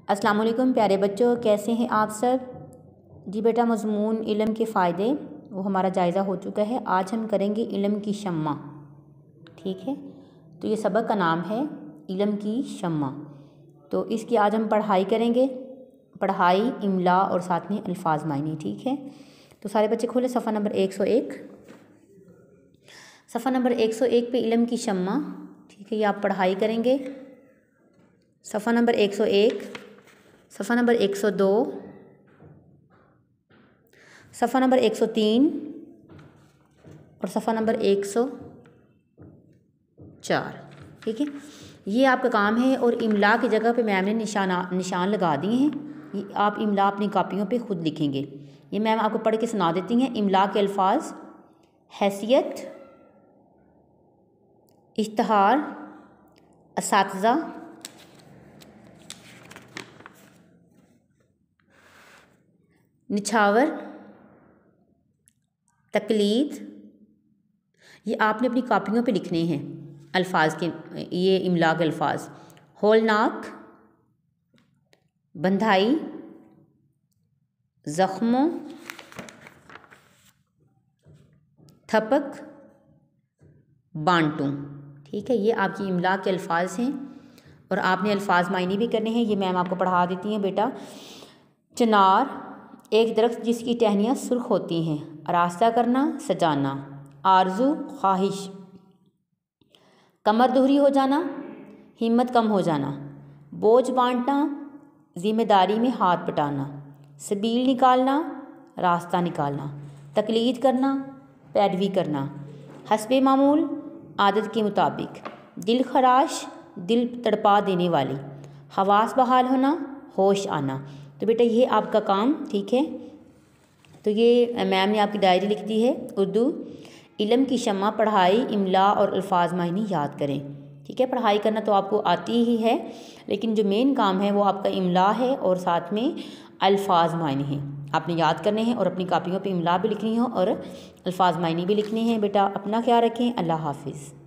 अस्सलाम वालेकुम प्यारे बच्चों, कैसे हैं आप सब। जी बेटा, मज़मून इल्म के फ़ायदे वो हमारा जायज़ा हो चुका है। आज हम करेंगे इल्म की शम्मा। ठीक है, तो ये सबक का नाम है इल्म की शम्मा। तो इसकी आज हम पढ़ाई करेंगे, पढ़ाई, इमला और साथ में अल्फाज मायने। ठीक है, तो सारे बच्चे खोले सफ़ा नंबर 101। सफ़ा नंबर 101 पे इल्म की शम्मा। ठीक है, ये आप पढ़ाई करेंगे। सफ़ा नंबर 101, सफ़ा नंबर 102, सफ़ा नंबर 103 और सफ़ा नंबर 104। ठीक है, ये आपका काम है। और इमला की जगह पे मैम ने निशान लगा दिए हैं। ये आप इमला अपनी कापियों पे ख़ुद लिखेंगे। ये मैम आपको पढ़ के सुना देती हैं। इमला के अल्फाज: हैसियत, इश्तहार, असातिज़ा, निछावर, तकलीद। ये आपने अपनी कापियों पे लिखने हैं अल्फाज के, ये इमला के अल्फाज: होलनाक, बंधाई, ज़ख्मों, थपक, बांटू। ठीक है, ये आपकी इमला के अल्फाज हैं और आपने अल्फाज मायने भी करने हैं। ये मैम आपको पढ़ा देती हैं बेटा। चिनार, एक दरख्त जिसकी टहनियाँ सुर्ख होती हैं। आरास्ता करना, सजाना। आरज़ू, ख्वाहिश। कमर दोहरी हो जाना, हिम्मत कम हो जाना। बोझ बांटना, ज़िम्मेदारी में हाथ बटाना। सबील निकालना, रास्ता निकालना। तकलीद करना, पैरवी करना। हस्बे मामूल, आदत के मुताबिक। दिल खराश, दिल तड़पा देने वाली। हवास बहाल होना, होश आना। तो बेटा ये आपका काम। ठीक है, तो ये मैम ने आपकी डायरी लिख दी है उर्दू। इल्म की शम्मा, पढ़ाई, इमला और अल्फाज मायने याद करें। ठीक है, पढ़ाई करना तो आपको आती ही है, लेकिन जो मेन काम है वो आपका इमला है और साथ में अल्फाज मायने हैं। आपने याद करने हैं और अपनी कापियों पे इमला भी लिखनी हो और अल्फाज मायने भी लिखने हैं। बेटा अपना ख्याल रखें। अल्लाह हाफिज़।